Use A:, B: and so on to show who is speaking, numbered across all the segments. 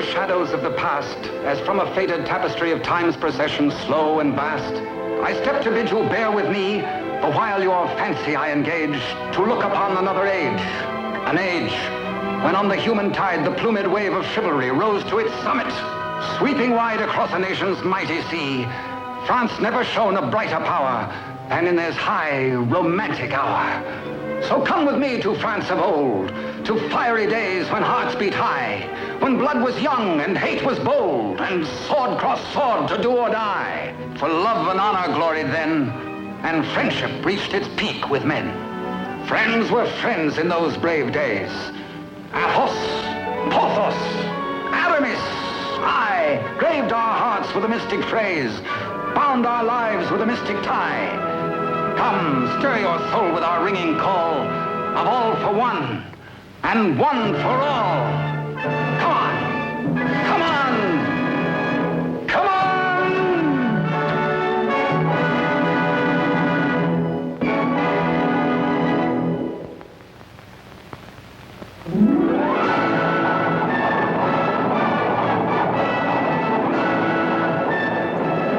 A: shadows of the past, as from a faded tapestry of time's procession, slow and vast, I step to bid you bear with me, the while your fancy I engage, to look upon another age, an age when on the human tide the plumed wave of chivalry rose to its summit, sweeping wide across a nation's mighty sea. France never shone a brighter power than in this high, romantic hour. So come with me to France of old, to fiery days when hearts beat high, when blood was young and hate was bold, and sword crossed sword to do or die. For love and honor gloried then, and friendship reached its peak with men. Friends were friends in those brave days. Athos, Porthos, Aramis, aye, graved our hearts with a mystic phrase, bound our lives with a mystic tie. Come, stir your soul with our ringing call of all for one, and one for all. Come on! Come on! Come on!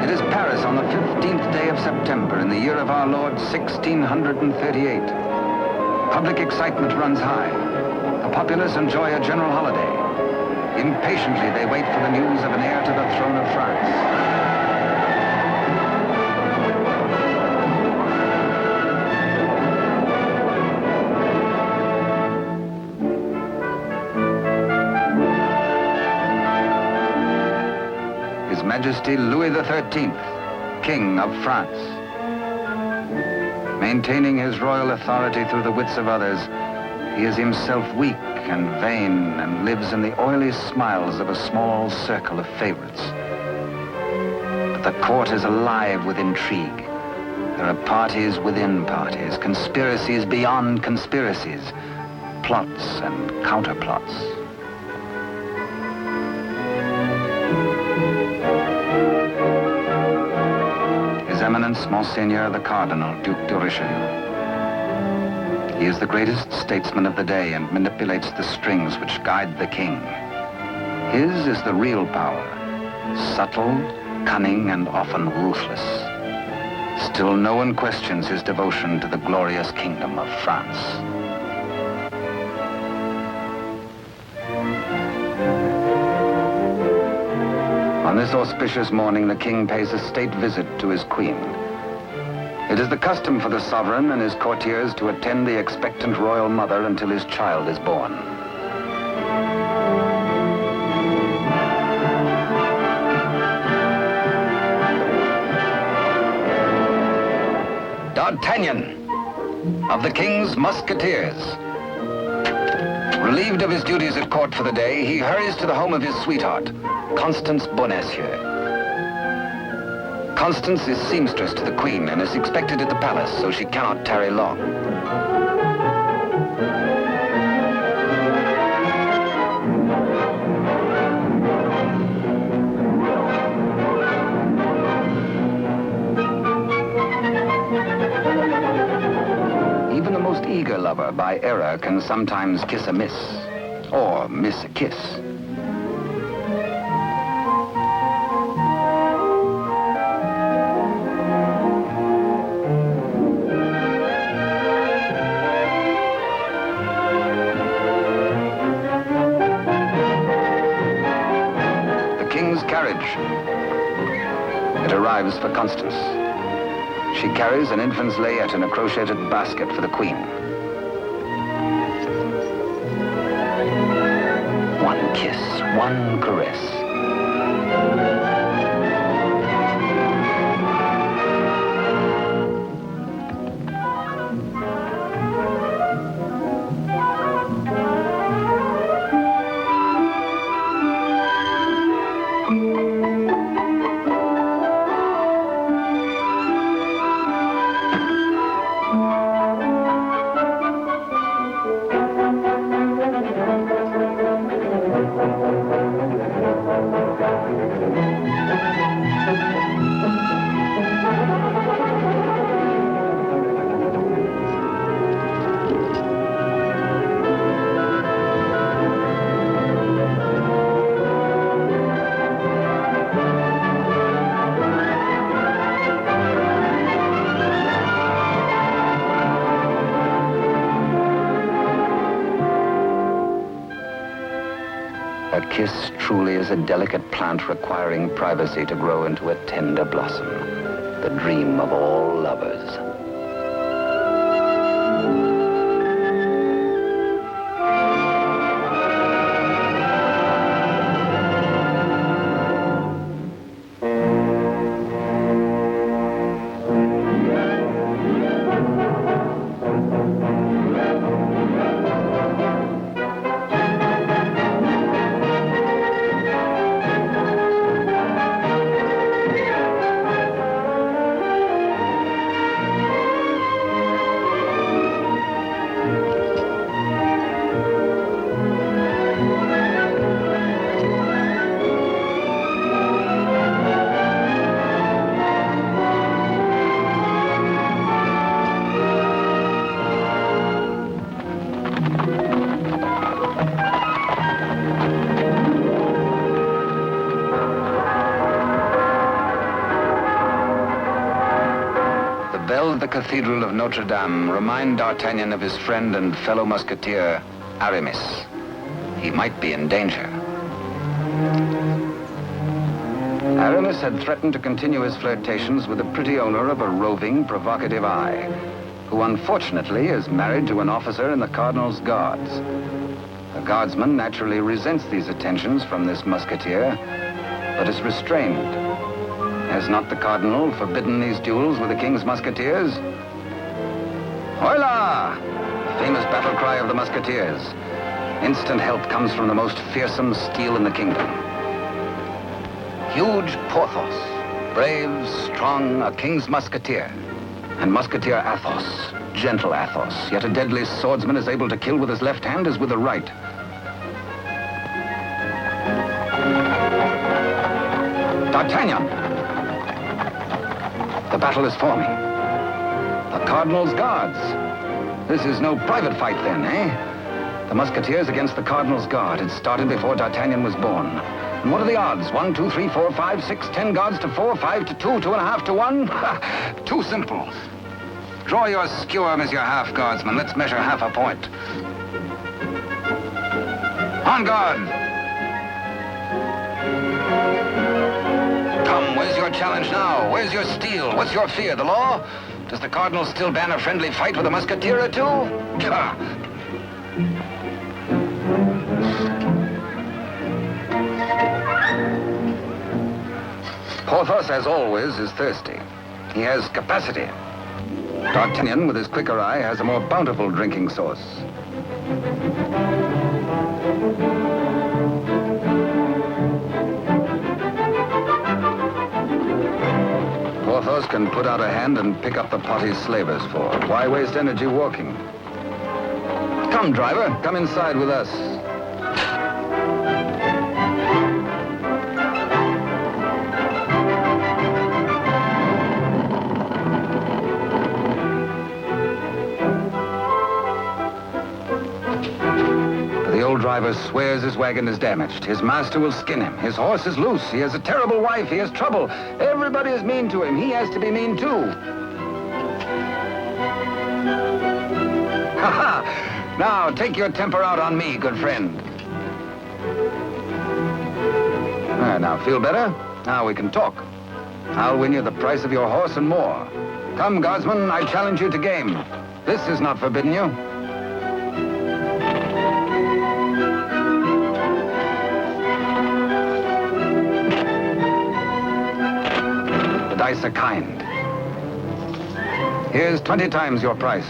A: It is Paris on the 15th day of September in the year of our Lord 1638. Public excitement runs high. The populace enjoy a general holiday. Impatiently, they wait for the news of an heir to the throne of France. His Majesty Louis XIII, King of France. Maintaining his royal authority through the wits of others, he is himself weak and vain and lives in the oily smiles of a small circle of favorites. But the court is alive with intrigue. There are parties within parties, conspiracies beyond conspiracies, plots and counterplots. His Eminence, Monseigneur the Cardinal, Duc de Richelieu. He is the greatest statesman of the day and manipulates the strings which guide the king. His is the real power, subtle, cunning, and often ruthless. Still, no one questions his devotion to the glorious kingdom of France. On this auspicious morning, the king pays a state visit to his queen. It is the custom for the sovereign and his courtiers to attend the expectant royal mother until his child is born. D'Artagnan, of the King's Musketeers. Relieved of his duties at court for the day, he hurries to the home of his sweetheart, Constance Bonacieux. Constance is seamstress to the Queen and is expected at the palace, so she cannot tarry long. Even the most eager lover, by error, can sometimes kiss a miss, or miss a kiss. It arrives for Constance. She carries an infant's layette in a crocheted basket for the Queen. One kiss, one caress. A kiss truly is a delicate plant requiring privacy to grow into a tender blossom, the dream of all lovers. The Cathedral of Notre Dame remind D'Artagnan of his friend and fellow musketeer, Aramis. He might be in danger. Aramis had threatened to continue his flirtations with the pretty owner of a roving, provocative eye, who unfortunately is married to an officer in the Cardinal's Guards. The guardsman naturally resents these attentions from this musketeer, but is restrained. Has not the Cardinal forbidden these duels with the King's Musketeers? Hola! Famous battle cry of the Musketeers. Instant help comes from the most fearsome steel in the kingdom. Huge Porthos, brave, strong, a King's Musketeer. And Musketeer Athos, gentle Athos, yet a deadly swordsman is able to kill with his left hand as with the right. D'Artagnan! The battle is forming. The Cardinal's Guards. This is no private fight then, eh? The Musketeers against the Cardinal's Guard had started before D'Artagnan was born. And what are the odds? 1, 2, 3, 4, 5, 6, 10 guards to 4, 5 to 2, 2.5 to 1? Ha! Too simple. Draw your skewer, Monsieur Half Guardsman. Let's measure half a point. On guard! Come, where's your challenge now? Where's your steel? What's your fear? The law? Does the Cardinal still ban a friendly fight with a musketeer or two? Porthos, as always, is thirsty. He has capacity. D'Artagnan, with his quicker eye, has a more bountiful drinking source. Porthos can put out a hand and pick up the pot he's slavers for. Why waste energy walking? Come, driver, come inside with us. The old driver swears his wagon is damaged. His master will skin him. His horse is loose. He has a terrible wife. He has trouble. Everybody is mean to him. He has to be mean too. Ha ha! Now, take your temper out on me, good friend. Now, feel better? Now we can talk. I'll win you the price of your horse and more. Come, guardsman, I challenge you to game. This is not forbidden you. The dice are kind. Here's 20 times your price.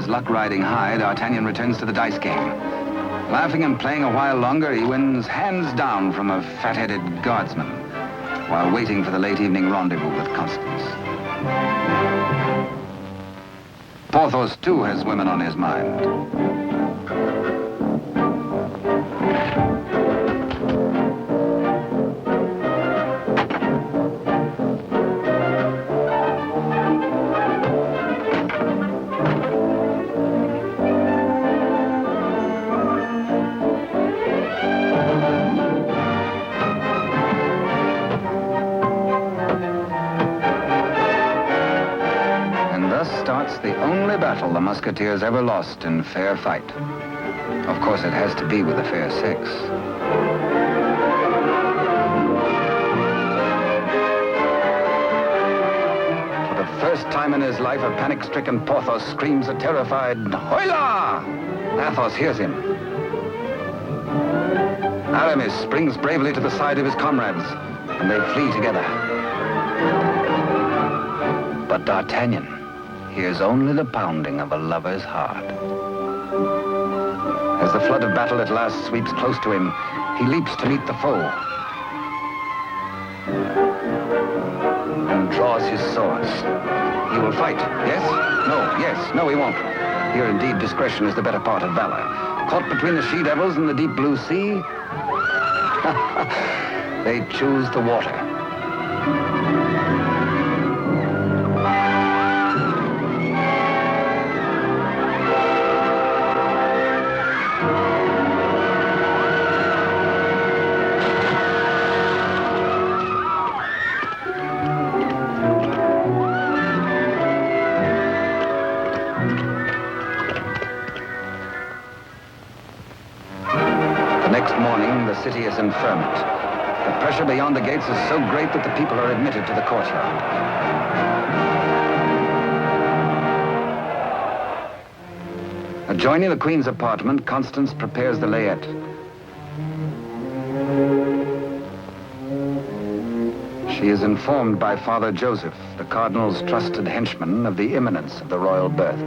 A: Luck riding high, D'Artagnan returns to the dice game. Laughing and playing a while longer, he wins hands down from a fat-headed guardsman while waiting for the late evening rendezvous with Constance. Porthos, too, has women on his mind. Starts the only battle the Musketeers ever lost in fair fight. Of course, it has to be with a fair sex. For the first time in his life, a panic-stricken Porthos screams a terrified, "Hola!" Athos hears him. Aramis springs bravely to the side of his comrades, and they flee together. But D'Artagnan hears only the pounding of a lover's heart. As the flood of battle at last sweeps close to him, he leaps to meet the foe and draws his swords. He will fight. Yes? No. Yes. No, he won't. Here, indeed, discretion is the better part of valor. Caught between the she-devils and the deep blue sea, they choose the water. Next morning, the city is in ferment. The pressure beyond the gates is so great that the people are admitted to the courtyard. Adjoining the Queen's apartment, Constance prepares the layette. She is informed by Father Joseph, the Cardinal's trusted henchman, of the imminence of the royal birth.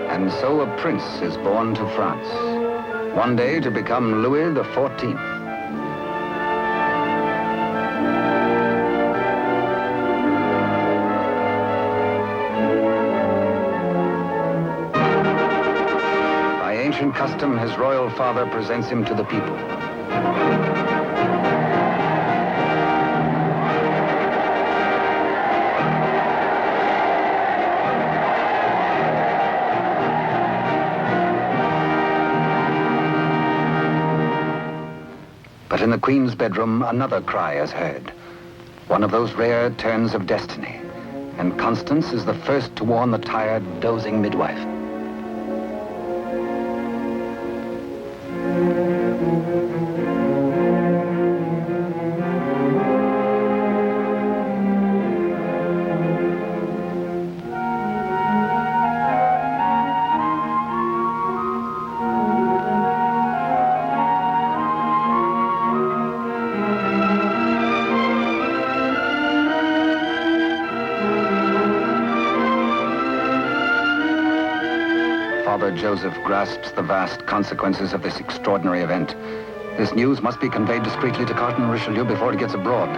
A: And so a prince is born to France, one day to become Louis XIV. By ancient custom, his royal father presents him to the people. But in the Queen's bedroom, another cry is heard. One of those rare turns of destiny. And Constance is the first to warn the tired, dozing midwife. Father Joseph grasps the vast consequences of this extraordinary event. This news must be conveyed discreetly to Cardinal Richelieu before it gets abroad.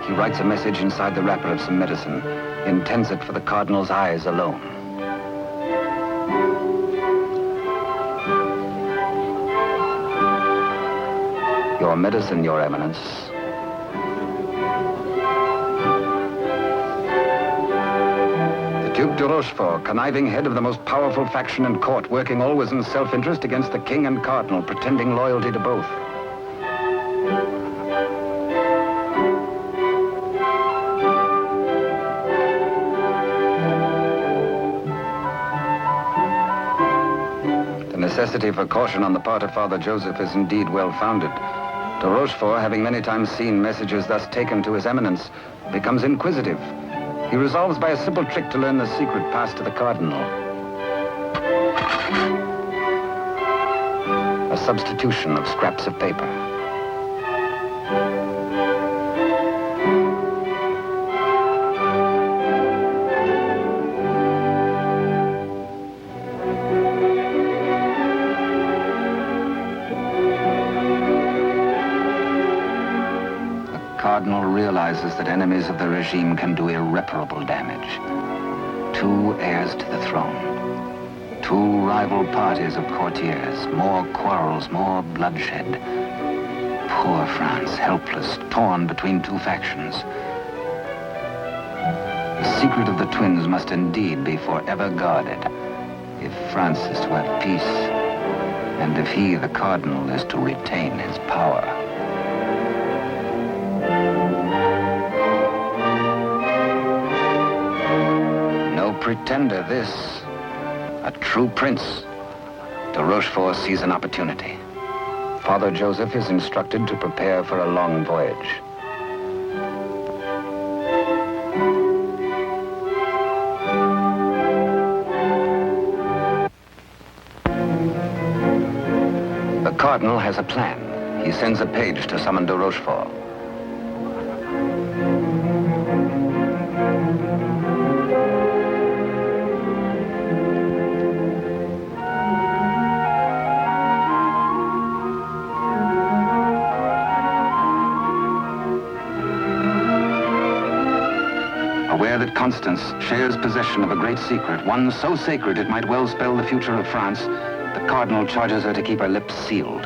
A: He writes a message inside the wrapper of some medicine. He intends it for the Cardinal's eyes alone. Your medicine, Your Eminence. Duke de Rochefort, conniving head of the most powerful faction in court, working always in self-interest against the king and cardinal, pretending loyalty to both. necessity for caution on the part of Father Joseph is indeed well-founded. De Rochefort, having many times seen messages thus taken to His Eminence, becomes inquisitive. He resolves by a simple trick to learn the secret passed to the Cardinal. A substitution of scraps of paper. The Cardinal realizes that enemies of the regime can do irreparable damage. 2 heirs to the throne. 2 rival parties of courtiers, more quarrels, more bloodshed. Poor France, helpless, torn between 2 factions. The secret of the twins must indeed be forever guarded, if France is to have peace, and if he, the Cardinal, is to retain his power. No pretender, this. A true prince. De Rochefort sees an opportunity. Father Joseph is instructed to prepare for a long voyage. The Cardinal has a plan. He sends a page to summon de Rochefort. Aware that Constance shares possession of a great secret, one so sacred it might well spell the future of France, the Cardinal charges her to keep her lips sealed.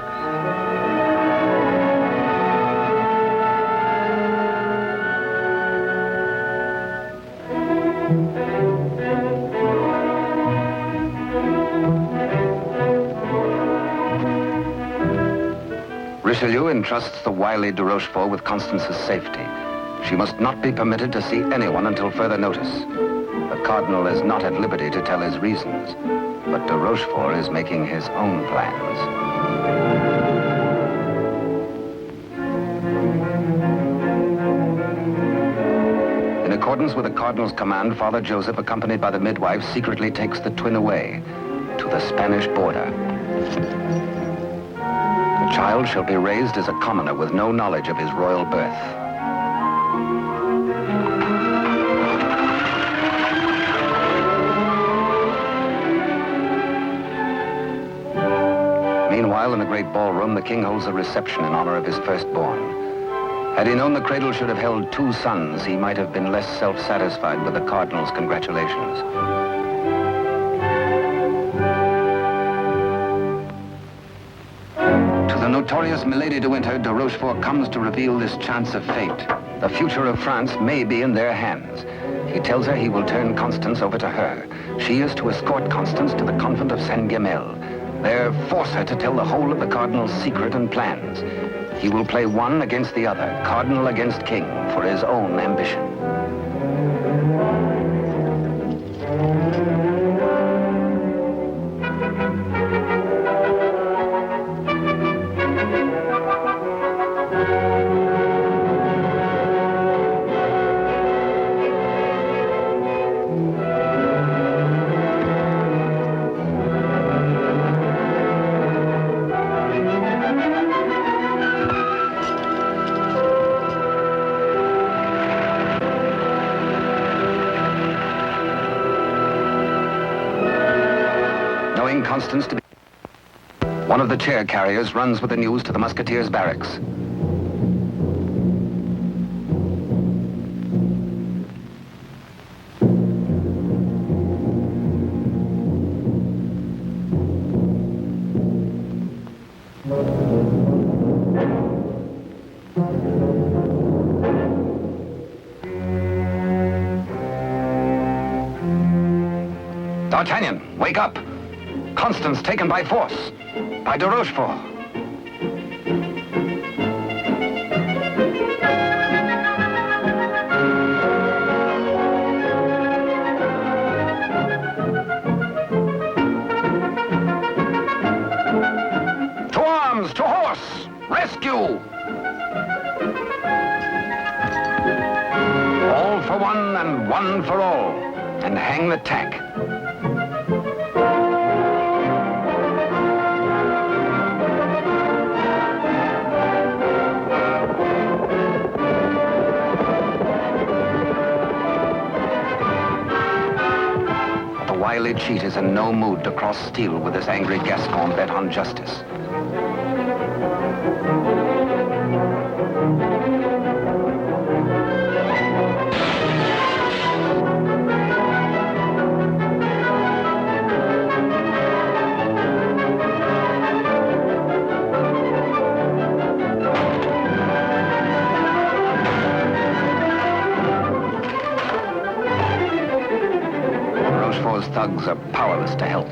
A: Richelieu entrusts the wily de Rochefort with Constance's safety. She must not be permitted to see anyone until further notice. The Cardinal is not at liberty to tell his reasons, but de Rochefort is making his own plans. In accordance with the Cardinal's command, Father Joseph, accompanied by the midwife, secretly takes the twin away to the Spanish border. The child shall be raised as a commoner with no knowledge of his royal birth. Meanwhile, in the great ballroom, the king holds a reception in honor of his firstborn. Had he known the cradle should have held 2 sons, he might have been less self-satisfied with the Cardinal's congratulations. To the notorious Milady de Winter, de Rochefort comes to reveal this chance of fate. The future of France may be in their hands. He tells her he will turn Constance over to her. She is to escort Constance to the convent of Saint-Guemel. There, force her to tell the whole of the Cardinal's secret and plans. He will play one against the other, Cardinal against King, for his own ambition. Constance to be... One of the chair carriers runs with the news to the Musketeers' barracks. D'Artagnan, wake up! Constance taken by force, by de Rochefort. All for one and one for all, and hang the tack. The wily cheat is in no mood to cross steel with this angry Gascon bent on justice. Rochefort's thugs are powerless to help.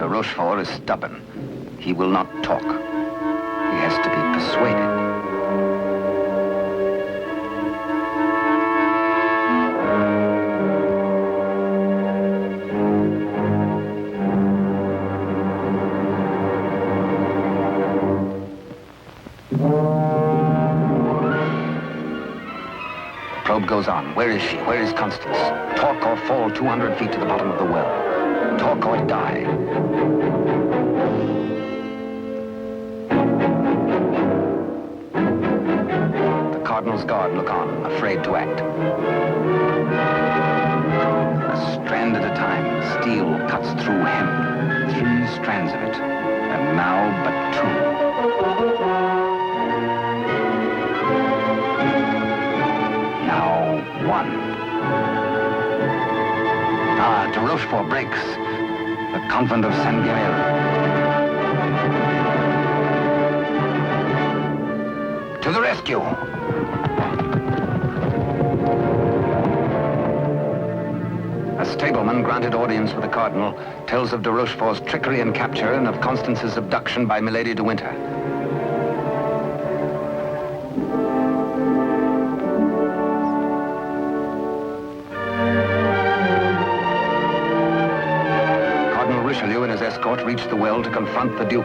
A: Rochefort is stubborn. He will not talk. He has to be persuaded. Probe goes on. Where is she? Where is Constance? Talk or fall 200 feet to the bottom of the well. Talk or die. The Cardinal's guard look on, afraid to act. A strand at a time, steel cuts through hemp. 3 strands of it, and now but 2. Now 1. De Rochefort breaks. The convent of Saint-Guerre. To the rescue! A stableman granted audience with the Cardinal tells of de Rochefort's trickery and capture and of Constance's abduction by Milady de Winter. Richelieu and his escort reached the well to confront the Duke.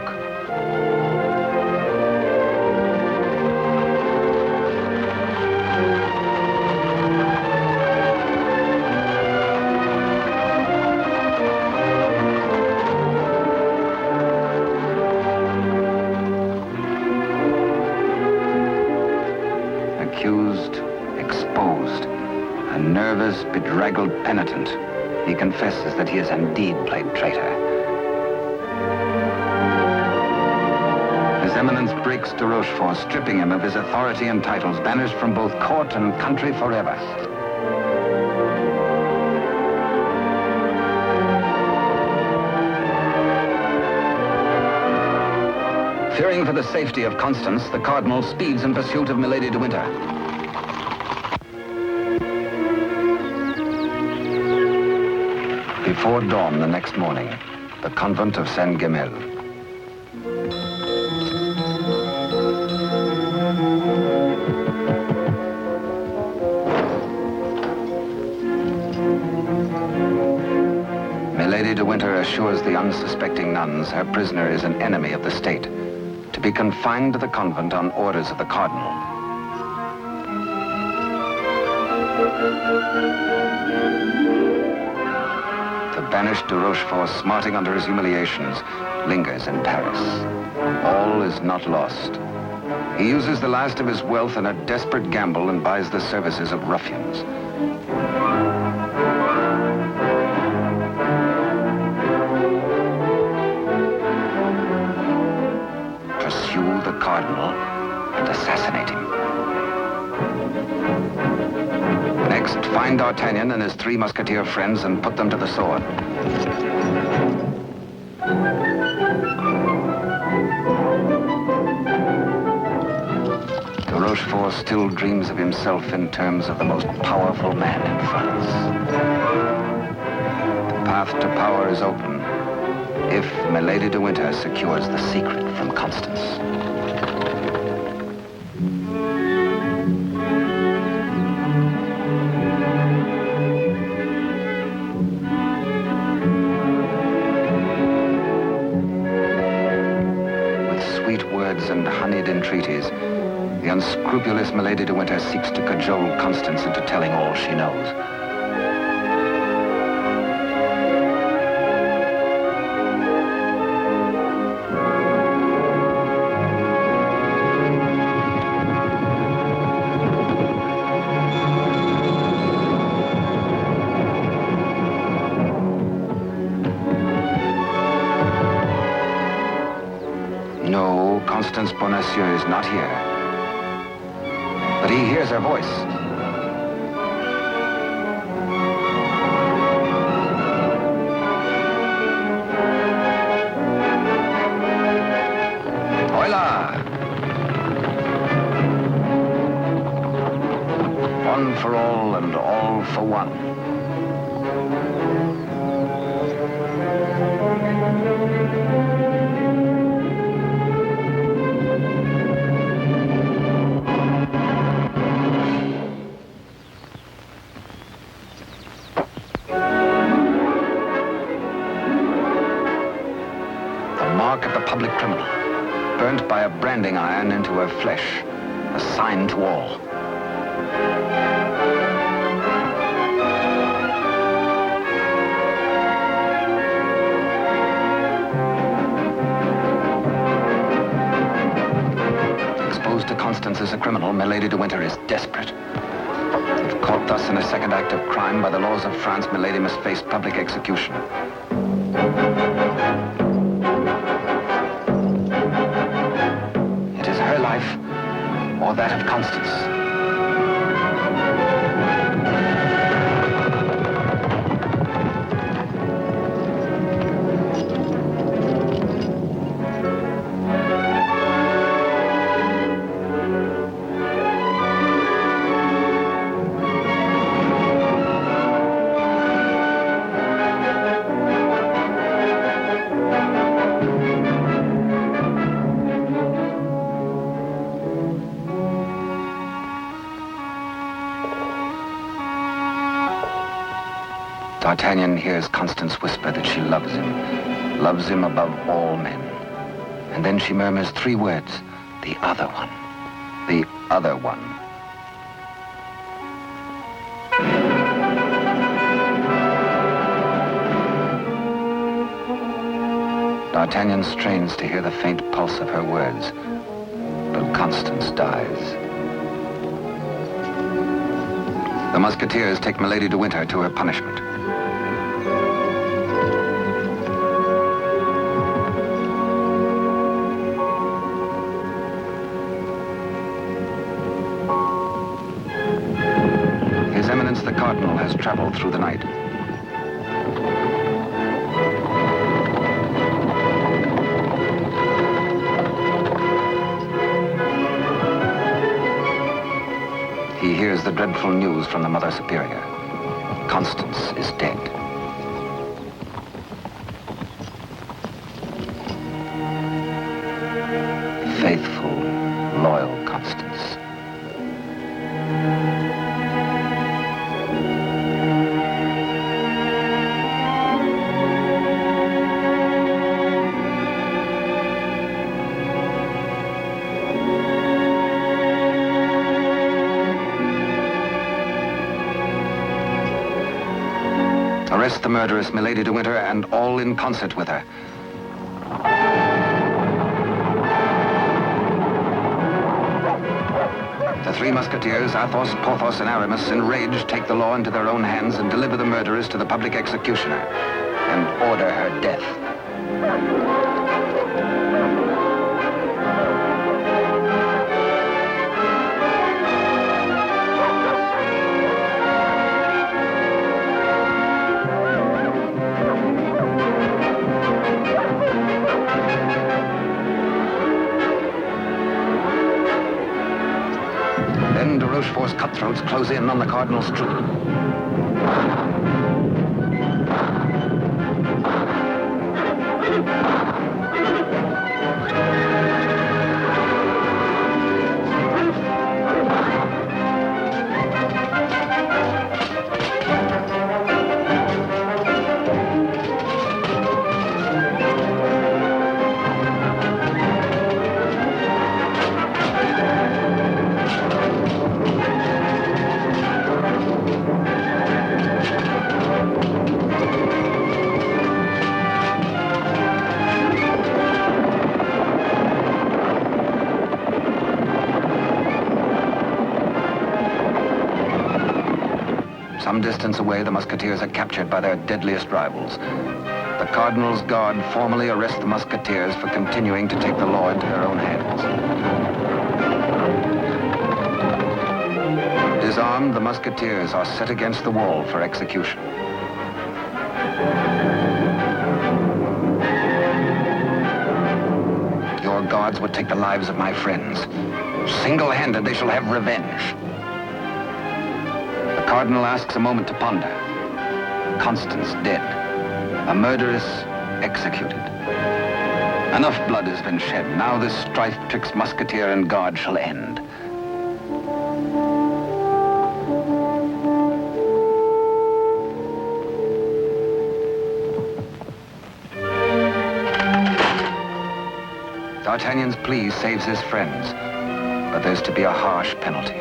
A: Accused, exposed, a nervous, bedraggled penitent. He confesses that he has indeed played traitor. His Eminence breaks de Rochefort, stripping him of his authority and titles, banished from both court and country forever. Fearing for the safety of Constance, the Cardinal speeds in pursuit of Milady de Winter. Before dawn the next morning, the convent of Saint-Guerre. Milady de Winter assures the unsuspecting nuns her prisoner is an enemy of the state, to be confined to the convent on orders of the Cardinal. The banished de Rochefort, smarting under his humiliations, lingers in Paris. All is not lost. He uses the last of his wealth in a desperate gamble and buys the services of ruffians. Pursue the cardinal and assassinate him. Next, find D'Artagnan and his 3 musketeer friends and put them to the sword. Rochefort still dreams of himself in terms of the most powerful man in France. The path to power is open if Milady de Winter secures the secret from Constance. With sweet words and honeyed entreaties, the unscrupulous Milady de Winter seeks to cajole Constance into telling all she knows. No, Constance Bonacieux is not here. But he hears her voice. Hola! One for all and all for one. Mark of the public criminal, burnt by a branding iron into her flesh, a sign to all. Exposed to Constance as a criminal, Milady de Winter is desperate. If caught thus in a second act of crime by the laws of France, Milady must face public execution. Or that of Constance. D'Artagnan hears Constance whisper that she loves him above all men. And then she murmurs 3 words, the other one, the other one. D'Artagnan strains to hear the faint pulse of her words, but Constance dies. The Musketeers take Milady de Winter to her punishment. His Eminence the Cardinal has traveled through the night. He hears the dreadful news from the Mother Superior. Constance is dead. Faithful, loyal Constance. Arrest the murderess, Milady de Winter, and all in concert with her. three musketeers, Athos, Porthos, and Aramis, enraged, take the law into their own hands and deliver the murderess to the public executioner and order her death. Then de Rochefort's cutthroats close in on the Cardinal's troop. Some distance away, the musketeers are captured by their deadliest rivals. The Cardinal's guard formally arrest the musketeers for continuing to take the law into their own hands. Disarmed, the musketeers are set against the wall for execution. Your guards would take the lives of my friends. Single-handed, they shall have revenge. The Cardinal asks a moment to ponder. Constance dead. A murderess executed. Enough blood has been shed. Now this strife twixt musketeer and guard shall end. D'Artagnan's plea saves his friends, but there's to be a harsh penalty.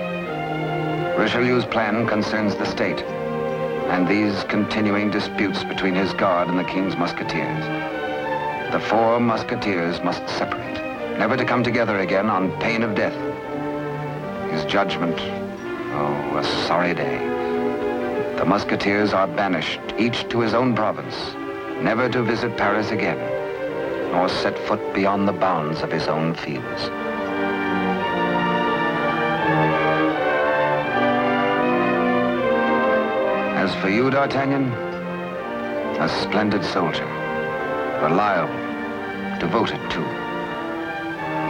A: Richelieu's plan concerns the state, and these continuing disputes between his guard and the king's musketeers. The four musketeers must separate, never to come together again on pain of death. His judgment, oh, a sorry day. The musketeers are banished, each to his own province, never to visit Paris again, nor set foot beyond the bounds of his own fields. As for you, D'Artagnan, a splendid soldier, reliable, devoted too.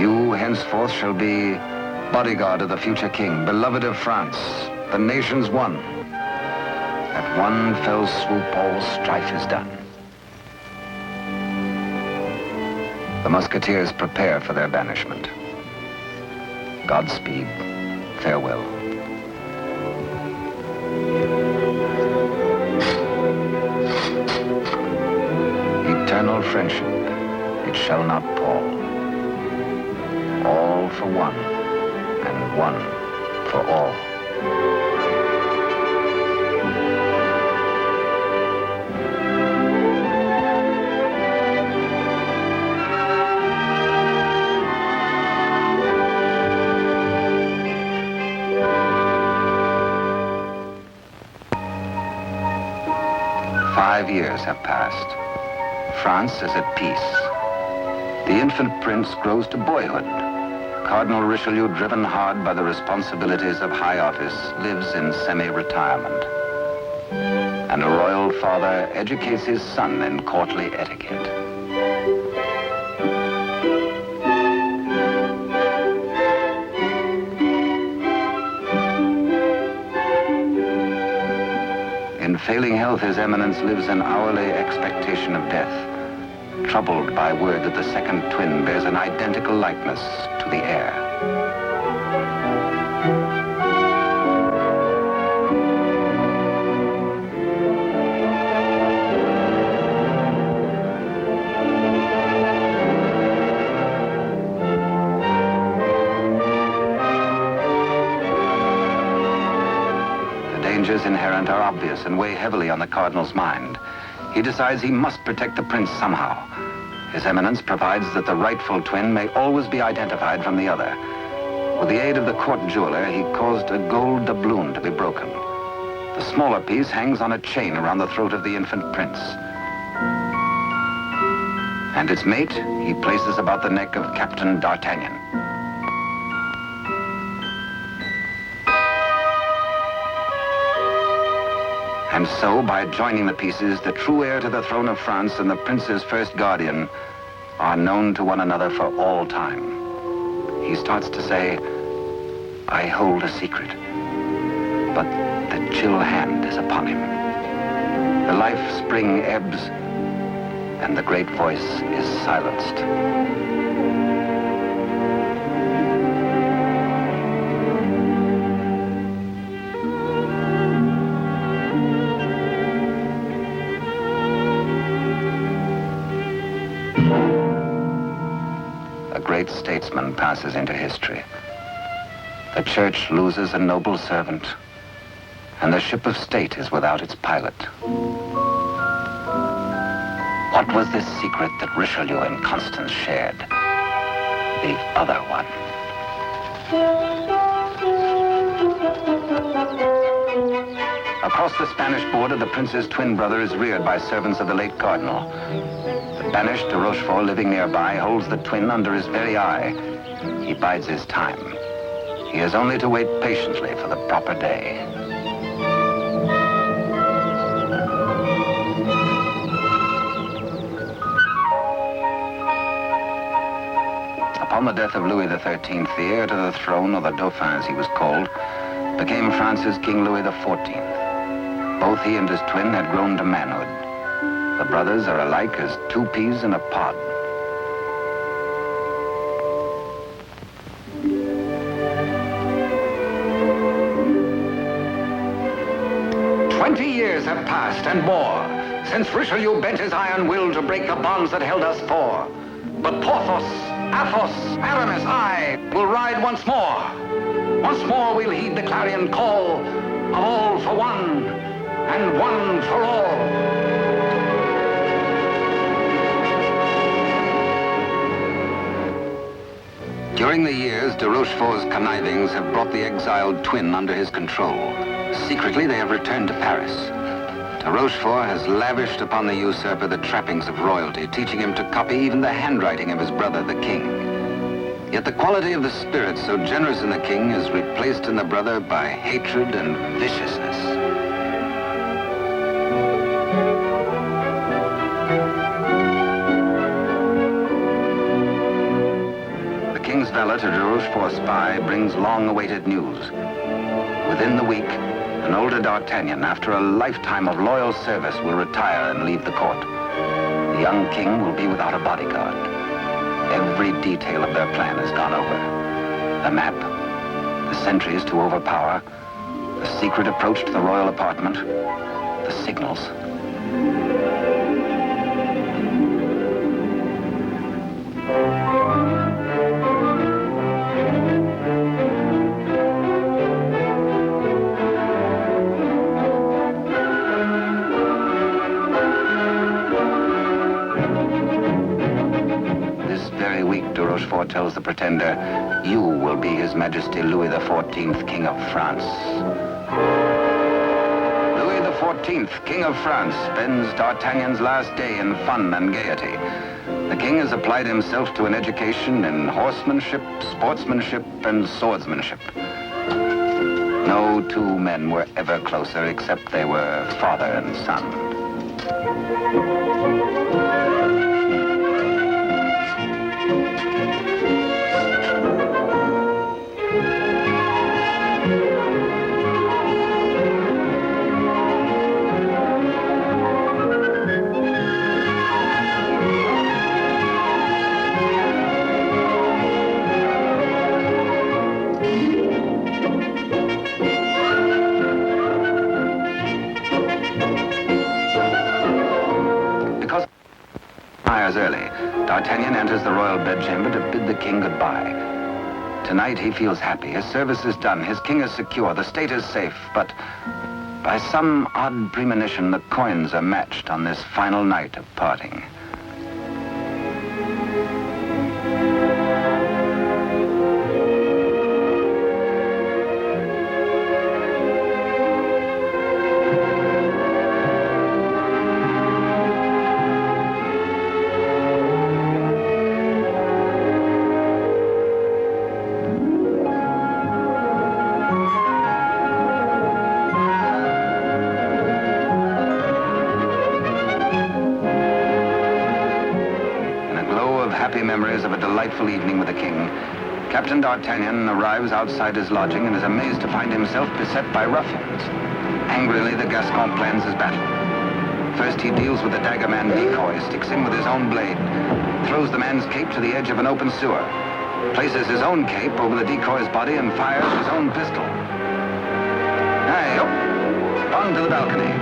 A: You henceforth shall be bodyguard of the future king, beloved of France, the nation's one. At one fell swoop, all strife is done. The musketeers prepare for their banishment. Godspeed, farewell. Eternal friendship, it shall not pall. All for one, and one for all. "5 years have passed. France is at peace. The infant prince grows to boyhood. Cardinal Richelieu, driven hard by the responsibilities of high office, lives in semi-retirement. And a royal father educates his son in courtly etiquette. In failing health, His Eminence lives in hourly expectation of death, troubled by word that the second twin bears an identical likeness to the heir. The dangers inherent are obvious and weigh heavily on the Cardinal's mind. He decides he must protect the prince somehow. His Eminence provides that the rightful twin may always be identified from the other. With the aid of the court jeweler, he caused a gold doubloon to be broken. The smaller piece hangs on a chain around the throat of the infant prince. And its mate he places about the neck of Captain D'Artagnan. And so, by joining the pieces, the true heir to the throne of France and the prince's first guardian are known to one another for all time. He starts to say, I hold a secret, but the chill hand is upon him. The life spring ebbs, and the great voice is silenced. A great statesman passes into history. The church loses a noble servant, and the ship of state is without its pilot. What was this secret that Richelieu and Constance shared? The other one. Across the Spanish border, the prince's twin brother is reared by servants of the late cardinal. The banished de Rochefort, living nearby, holds the twin under his very eye. He bides his time. He has only to wait patiently for the proper day. Upon the death of Louis XIII, the heir to the throne, or the Dauphin as he was called, became France's King Louis XIV. Both he and his twin had grown to manhood. The brothers are alike as two peas in a pod. Years have passed and more since Richelieu bent his iron will to break the bonds that held us four. But Porthos, Athos, Aramis, I will ride once more. Once more we'll heed the clarion call of all for one and one for all. During the years, de Rochefort's connivings have brought the exiled twin under his control. Secretly, they have returned to Paris. De Rochefort has lavished upon the usurper the trappings of royalty, teaching him to copy even the handwriting of his brother, the king. Yet the quality of the spirit so generous in the king is replaced in the brother by hatred and viciousness. The king's valet, a de Rochefort spy, brings long-awaited news. Within the week, an older D'Artagnan, after a lifetime of loyal service, will retire and leave the court. The young king will be without a bodyguard. Every detail of their plan has gone over. The map, the sentries to overpower, the secret approach to the royal apartment, the signals. Rochefort tells the pretender, you will be His Majesty Louis XIV, King of France. Louis XIV, King of France, spends D'Artagnan's last day in fun and gaiety. The king has applied himself to an education in horsemanship, sportsmanship, and swordsmanship. No two men were ever closer, except they were father and son. Early, D'Artagnan enters the royal bedchamber to bid the king goodbye. Tonight he feels happy. His service is done. His king is secure. The state is safe. But by some odd premonition, the coins are matched on this final night of parting. memories of a delightful evening with the king, Captain D'Artagnan arrives outside his lodging and is amazed to find himself beset by ruffians. Angrily, the Gascon plans his battle. First, he deals with the dagger-man decoy, sticks him with his own blade, throws the man's cape to the edge of an open sewer, places his own cape over the decoy's body and fires his own pistol. Hey, up! On to the balcony.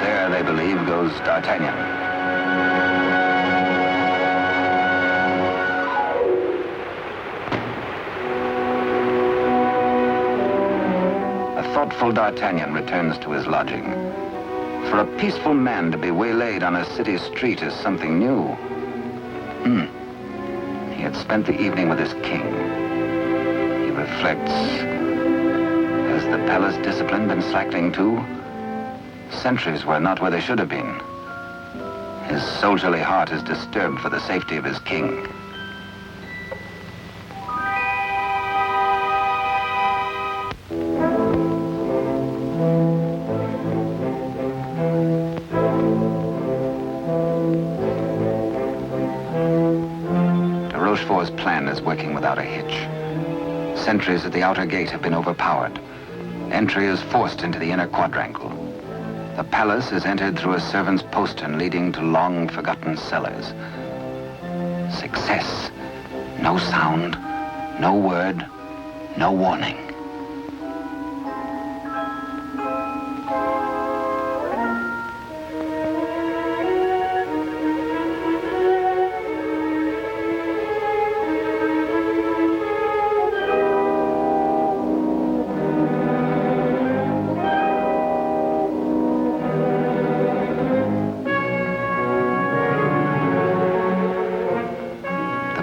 A: There, they believe, goes D'Artagnan. Thoughtful D'Artagnan returns to his lodging. For a peaceful man to be waylaid on a city street is something new. He had spent the evening with his king. He reflects, has the palace discipline been slackening too? Sentries were not where they should have been. His soldierly heart is disturbed for the safety of his king. Rochefort's plan is working without a hitch. Sentries at the outer gate have been overpowered. Entry is forced into the inner quadrangle. The palace is entered through a servant's postern leading to long-forgotten cellars. Success. No sound, no word, no warning.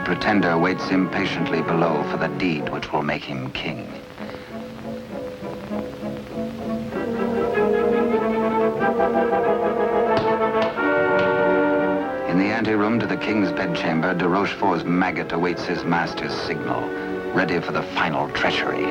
A: Pretender waits impatiently below for the deed which will make him king. In the anteroom to the king's bedchamber, de Rochefort's maggot awaits his master's signal, ready for the final treachery.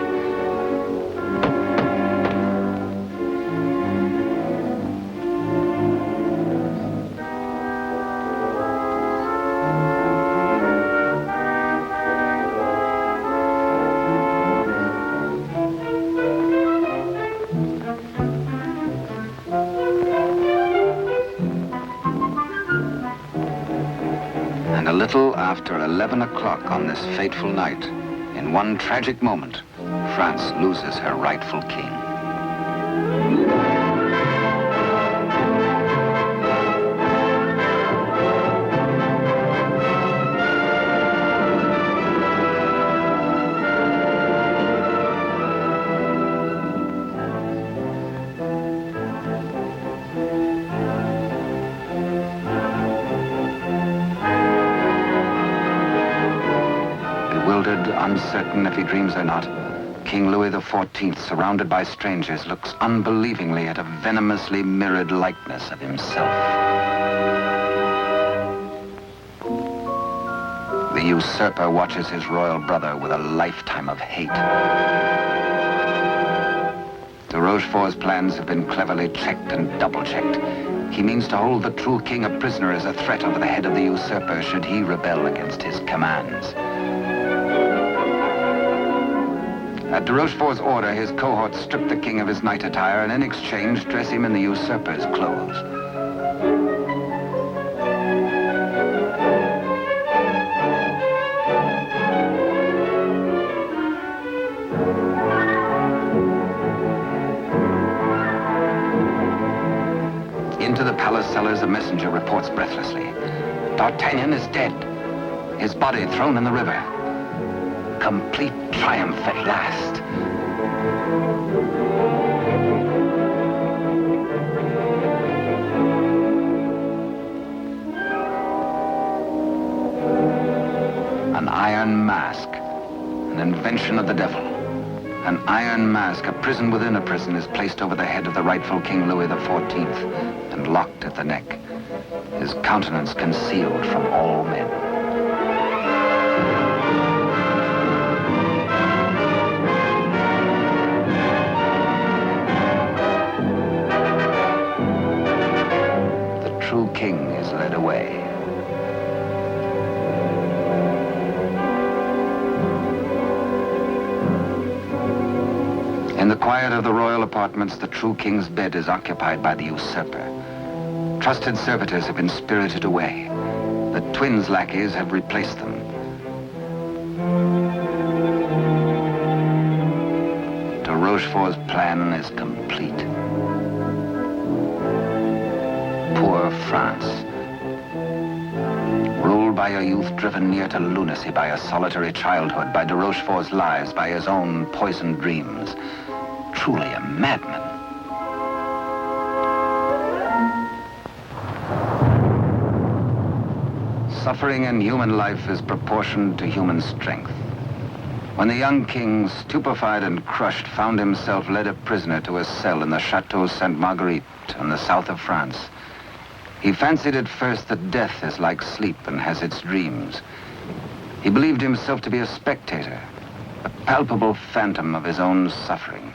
A: And a little after 11 o'clock on this fateful night, in one tragic moment, France loses her rightful king. Bewildered, uncertain if he dreams or not, King Louis XIV, surrounded by strangers, looks unbelievingly at a venomously mirrored likeness of himself. The usurper watches his royal brother with a lifetime of hate. De Rochefort's plans have been cleverly checked and double-checked. He means to hold the true king a prisoner as a threat over the head of the usurper should he rebel against his commands. At de Rochefort's order, his cohorts strip the king of his night attire and in exchange dress him in the usurper's clothes. Into the palace cellars, a messenger reports breathlessly. D'Artagnan is dead. His body thrown in the river. Complete triumph at last. An iron mask, an invention of the devil. An iron mask, a prison within a prison, is placed over the head of the rightful King Louis XIV and locked at the neck, his countenance concealed from all men. true king is led away. In the quiet of the royal apartments, the true king's bed is occupied by the usurper. Trusted servitors have been spirited away. The twins' lackeys have replaced them. De Rochefort's plan is complete. Poor France. Ruled by a youth driven near to lunacy by a solitary childhood, by de Rochefort's lies, by his own poisoned dreams. Truly a madman. Suffering in human life is proportioned to human strength. When the young king, stupefied and crushed, found himself led a prisoner to a cell in the Chateau Sainte-Marguerite in the south of France, he fancied at first that death is like sleep and has its dreams. He believed himself to be a spectator, a palpable phantom of his own suffering.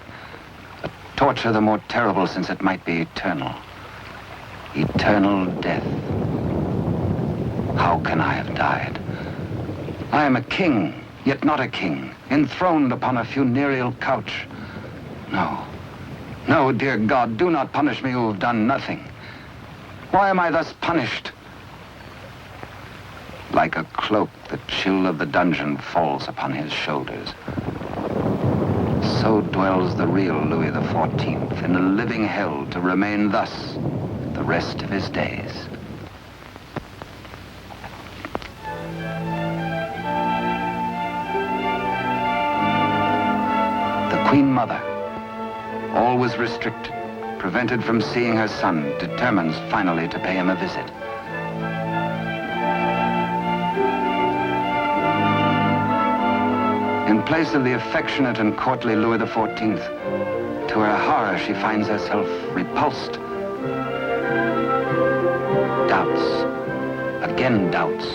A: A torture the more terrible since it might be eternal. Eternal death. How can I have died? I am a king, yet not a king, enthroned upon a funereal couch. No, no, dear God, do not punish me who have done nothing. Why am I thus punished? Like a cloak, the chill of the dungeon falls upon his shoulders. So dwells the real Louis XIV in a living hell to remain thus the rest of his days. The Queen Mother, always restricted, prevented from seeing her son, determines finally to pay him a visit. In place of the affectionate and courtly Louis XIV, to her horror, she finds herself repulsed. Doubts, again doubts.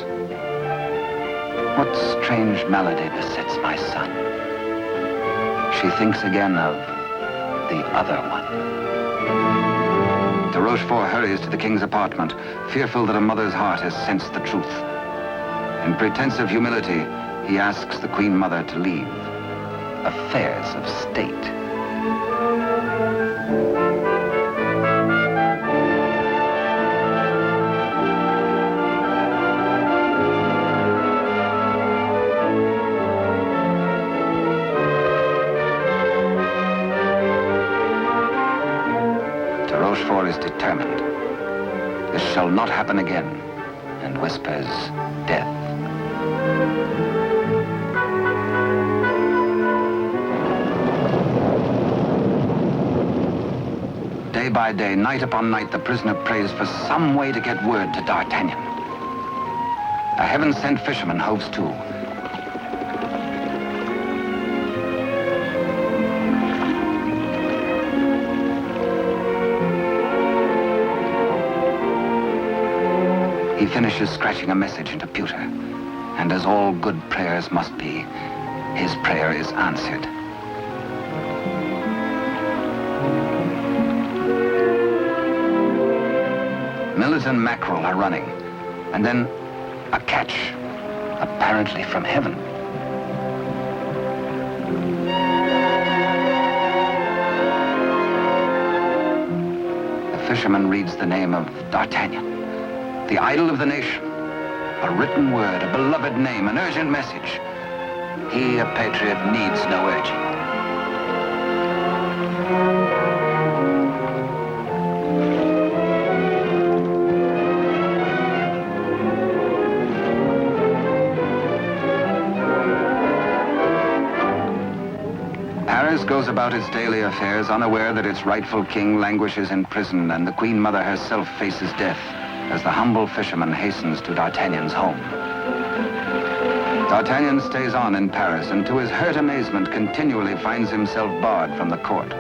A: What strange malady besets my son? She thinks again of the other one. De Rochefort hurries to the king's apartment, fearful that a mother's heart has sensed the truth. In pretense of humility, he asks the Queen Mother to leave. Affairs of state. De Rochefort is determined. This shall not happen again, and whispers death. Day by day, night upon night, the prisoner prays for some way to get word to D'Artagnan. A heaven-sent fisherman hoves to. He finishes scratching a message into pewter, and as all good prayers must be, his prayer is answered. Millet and mackerel are running, and then a catch, apparently from heaven. The fisherman reads the name of D'Artagnan, the idol of the nation. A written word, a beloved name, an urgent message. He, a patriot, needs no urging. Paris goes about its daily affairs, unaware that its rightful king languishes in prison and the Queen Mother herself faces death as the humble fisherman hastens to D'Artagnan's home. D'Artagnan stays on in Paris and to his hurt amazement continually finds himself barred from the court.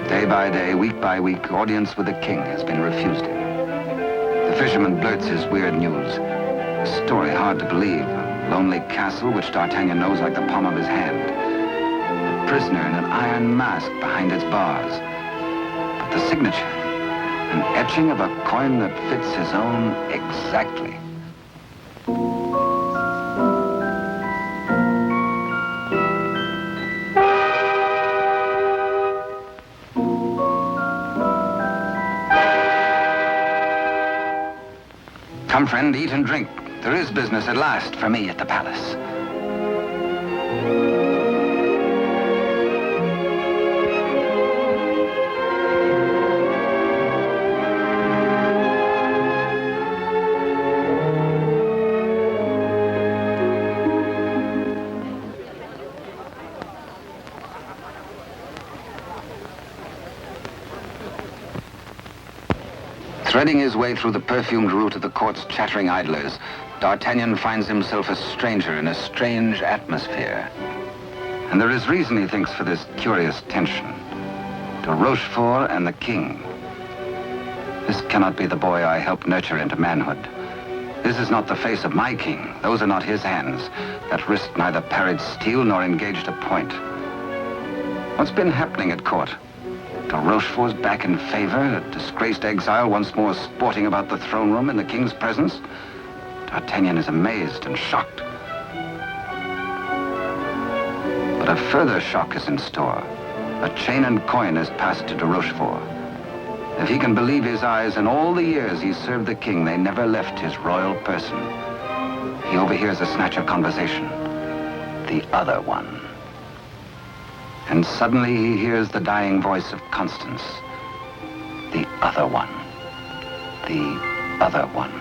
A: Day by day, week by week, audience with the king has been refused him. The fisherman blurts his weird news. A story hard to believe. A lonely castle which D'Artagnan knows like the palm of his hand. A prisoner in an iron mask behind its bars. But the signature, An etching of a coin that fits his own exactly. Come, friend, eat and drink. There is business at last for me at the palace. Threading his way through the perfumed route of the court's chattering idlers, D'Artagnan finds himself a stranger in a strange atmosphere. And there is reason, he thinks, for this curious tension. De Rochefort and the king. This cannot be the boy I helped nurture into manhood. This is not the face of my king. Those are not his hands that risked neither parried steel nor engaged a point. What's been happening at court? De Rochefort's back in favor, a disgraced exile once more sporting about the throne room in the king's presence. D'Artagnan is amazed and shocked. But a further shock is in store. A chain and coin is passed to de Rochefort. If he can believe his eyes, in all the years he served the king, they never left his royal person. He overhears a snatch of conversation. The other one. And suddenly he hears the dying voice of Constance. The other one. The other one.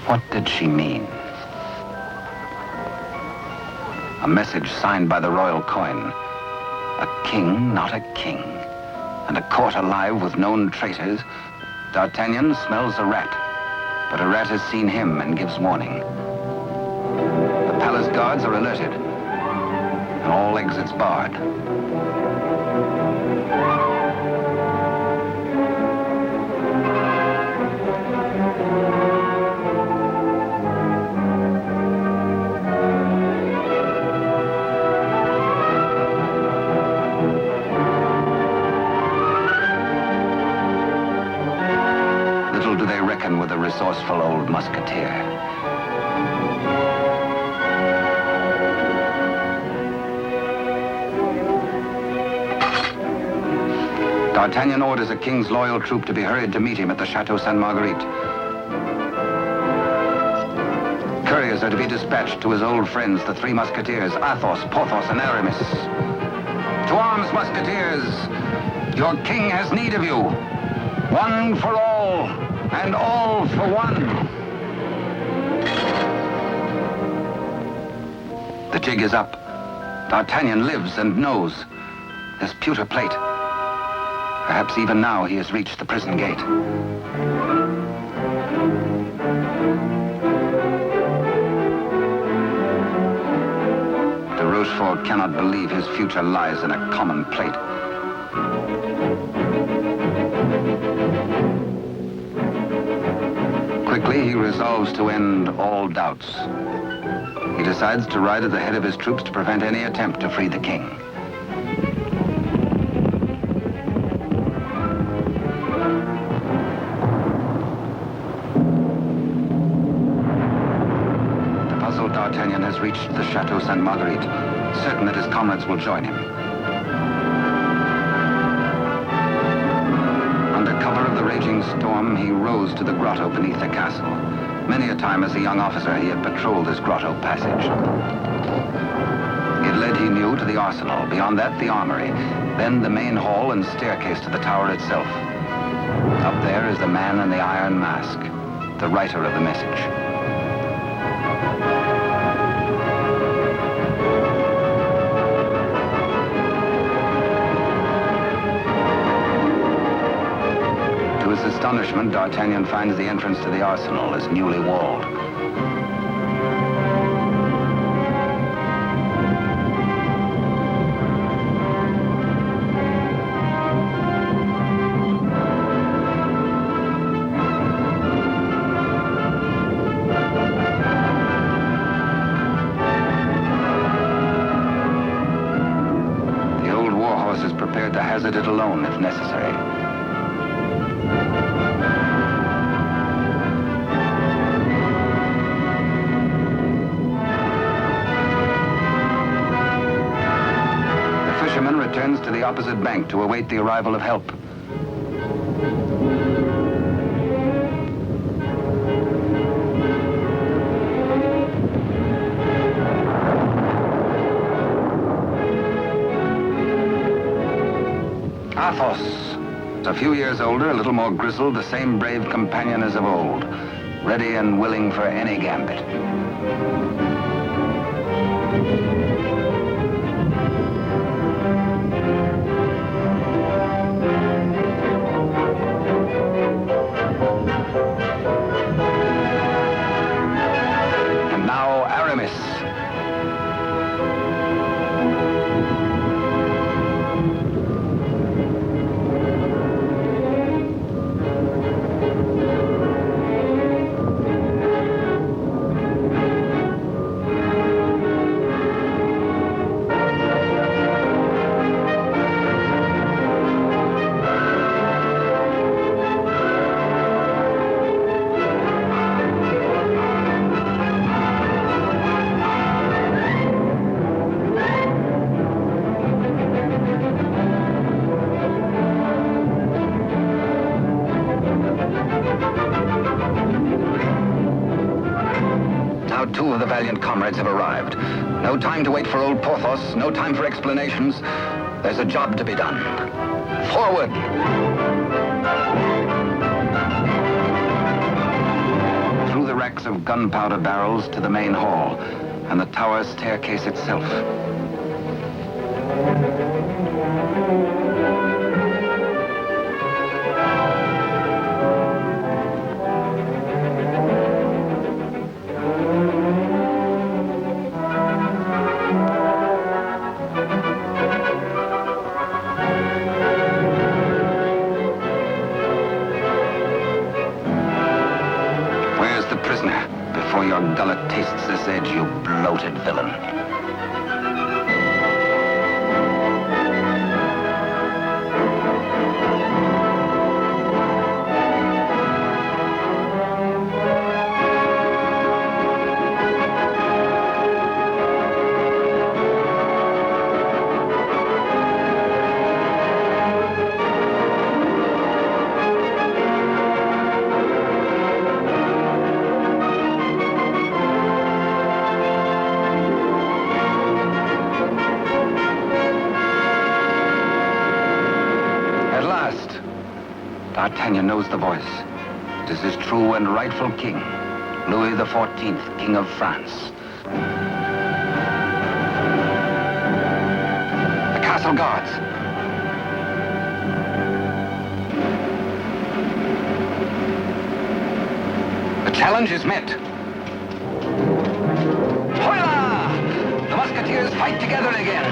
A: What did she mean? A message signed by the royal coin. A king, not a king. And a court alive with known traitors. D'Artagnan smells a rat. But a rat has seen him and gives warning. The palace guards are alerted, and all exits barred. Little do they reckon with a resourceful old musketeer. D'Artagnan orders a king's loyal troop to be hurried to meet him at the Chateau Sainte-Marguerite. Couriers are to be dispatched to his old friends, the three musketeers, Athos, Porthos, and Aramis. To arms, musketeers! Your king has need of you. One for all, and all for one. The jig is up. D'Artagnan lives and knows. This pewter plate. Perhaps even now he has reached the prison gate. De Rochefort cannot believe his future lies in a common plate. Quickly, he resolves to end all doubts. He decides to ride at the head of his troops to prevent any attempt to free the king. The puzzled D'Artagnan has reached the Chateau Sainte-Marguerite, certain that his comrades will join him. Cover of the raging storm, he rose to the grotto beneath the castle. Many a time as a young officer, he had patrolled this grotto passage. It led, he knew, to the arsenal. Beyond that, the armory. Then the main hall and staircase to the tower itself. Up there is the man in the iron mask, the writer of the message. To his astonishment, D'Artagnan finds the entrance to the arsenal is newly walled. prepared to hazard it alone if necessary. The fisherman returns to the opposite bank to await the arrival of help. Athos, a few years older, a little more grizzled, the same brave companion as of old, ready and willing for any gambit. And now Aramis. Two of the valiant comrades have arrived. No time to wait for old Porthos, no time for explanations. There's a job to be done. Forward! Through the racks of gunpowder barrels to the main hall, and the tower staircase itself. Before your gullet tastes this edge, you bloated villain. D'Artagnan knows the voice. It is his true and rightful king, Louis XIV, King of France. The castle guards. The challenge is met. Hola! The musketeers fight together again.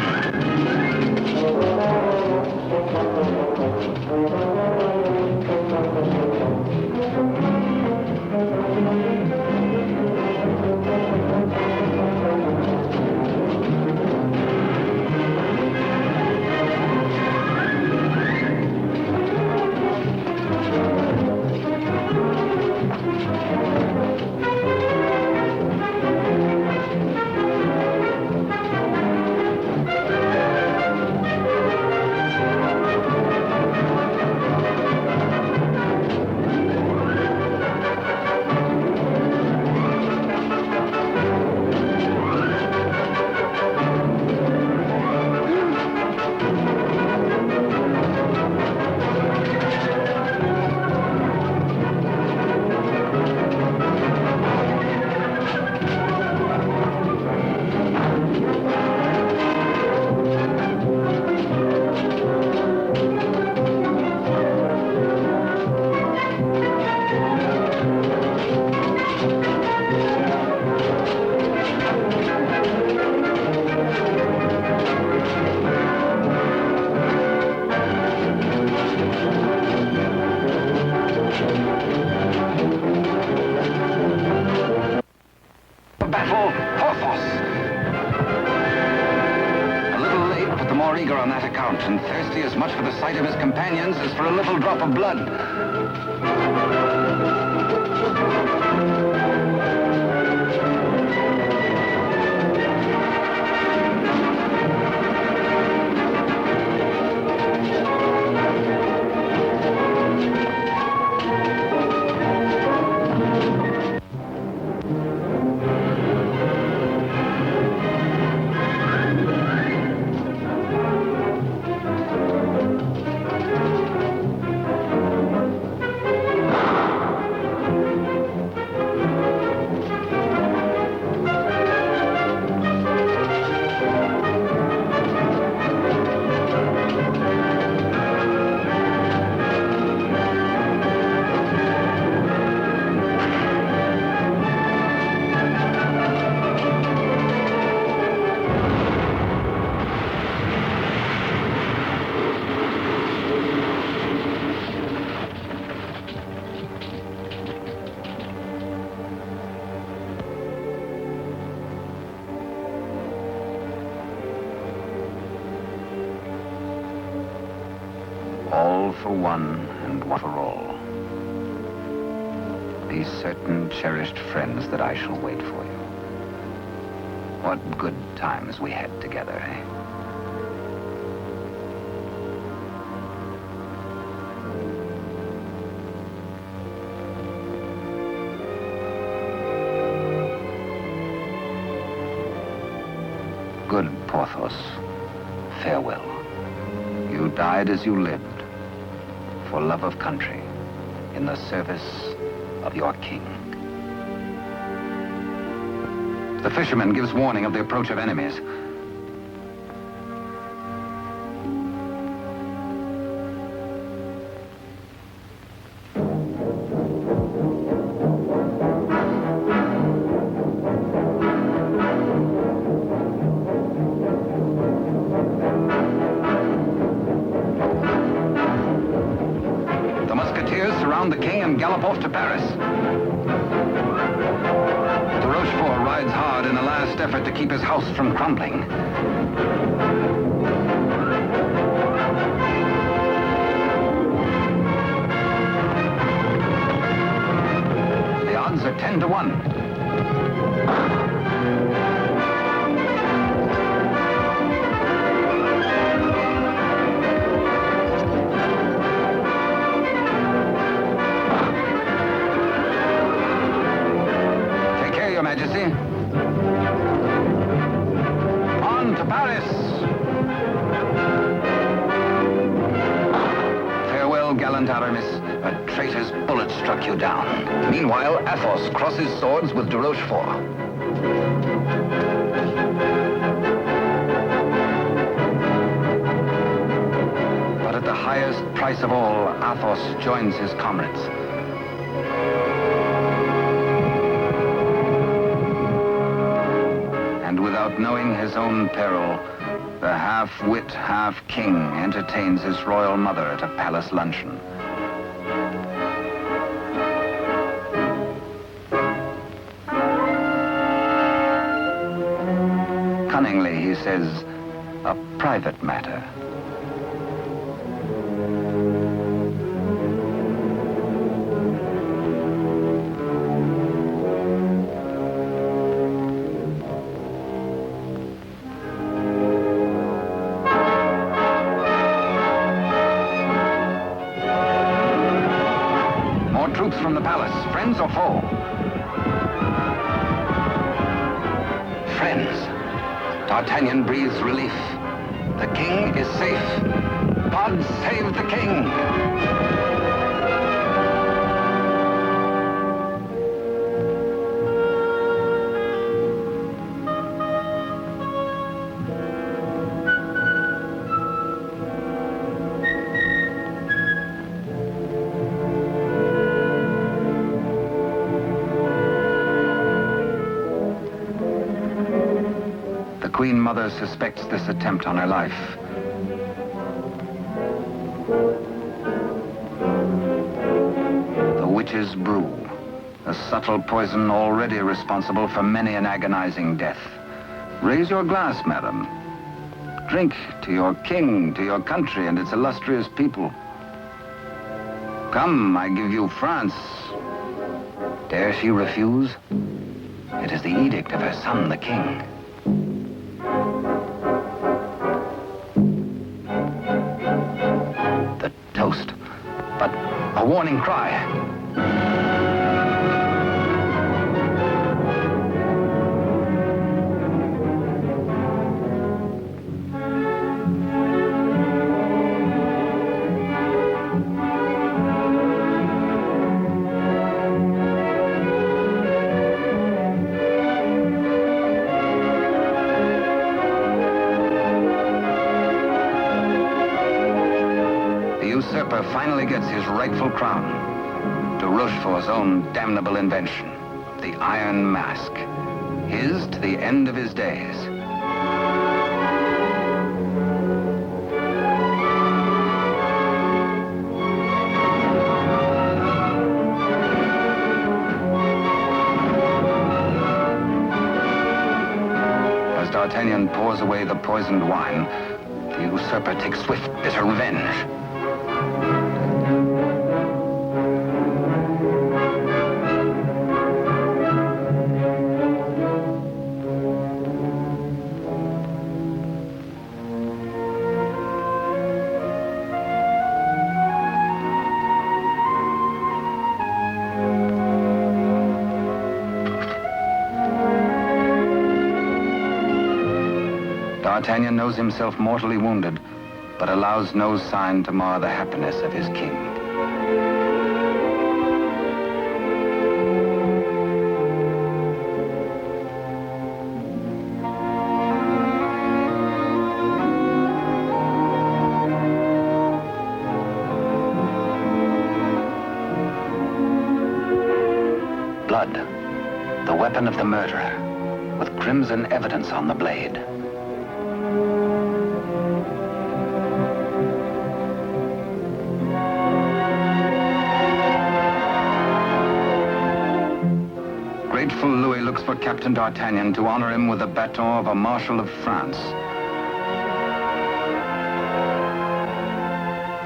A: more eager on that account, and thirsty as much for the sight of his companions as for a little drop of blood. All for one and one for all. Be certain, cherished friends, that I shall wait for you. What good times we had together, eh? Good Porthos, farewell. You died as you lived, for love of country, in the service of your king. The fisherman gives warning of the approach of enemies. The king and gallop off to Paris. De Rochefort rides hard in a last effort to keep his house from crumbling. The odds are 10 to 1. Majesty. On to Paris. Farewell, gallant Aramis. A traitor's bullet struck you down. Meanwhile, Athos crosses swords with de Rochefort. But at the highest price of all, Athos joins his comrades. Without knowing his own peril, the half-wit, half-king entertains his royal mother at a palace luncheon. Cunningly, he says, a private matter. Troops from the palace, friends or foe? Friends. D'Artagnan breathes relief. The king is safe. God save the king! The Queen Mother suspects this attempt on her life. The witch's brew, a subtle poison already responsible for many an agonizing death. Raise your glass, madam. Drink to your king, to your country, and its illustrious people. Come, I give you France. Dare she refuse? It is the edict of her son, the king. The toast, but a warning cry. Finally gets his rightful crown to Rochefort's own damnable invention, the Iron Mask, his to the end of his days. As D'Artagnan pours away the poisoned wine, the usurper takes swift, bitter revenge. D'Artagnan knows himself mortally wounded, but allows no sign to mar the happiness of his king. Blood, the weapon of the murderer, with crimson evidence on the blade. Grateful Louis looks for Captain D'Artagnan to honor him with the baton of a Marshal of France.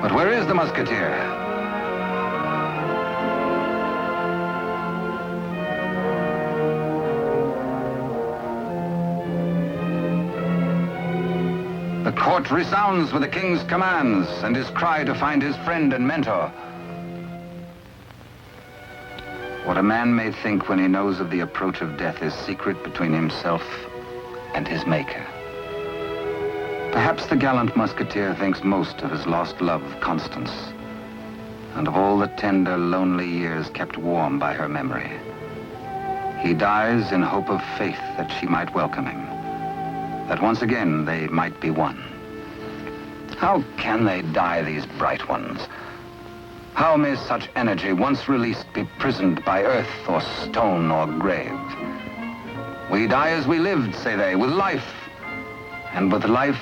A: But where is the Musketeer? The court resounds with the king's commands and his cry to find his friend and mentor. What a man may think when he knows of the approach of death is secret between himself and his maker. Perhaps the gallant musketeer thinks most of his lost love, Constance, and of all the tender, lonely years kept warm by her memory. He dies in hope of faith that she might welcome him, that once again they might be one. How can they die, these bright ones? How may such energy, once released, be prisoned by earth or stone or grave? We die as we lived, say they, with life. And with life,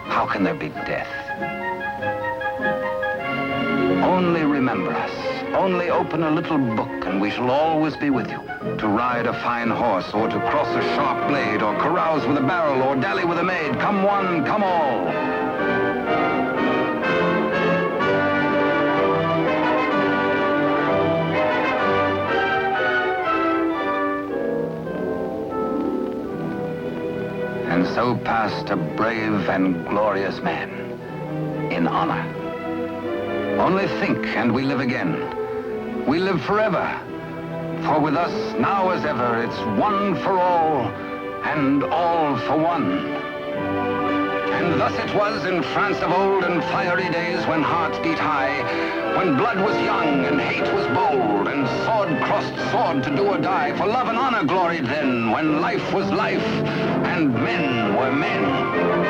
A: how can there be death? Only remember us. Only open a little book and we shall always be with you. To ride a fine horse, or to cross a sharp blade, or carouse with a barrel, or dally with a maid. Come one, come all. And so passed a brave and glorious man, in honor. Only think, and we live again. We live forever. For with us, now as ever, it's one for all, and all for one. And thus it was in France of old, in fiery days when hearts beat high, when blood was young and hate was bold, and sword crossed sword to do or die. For love and honor gloried then, when life was life, and men were men.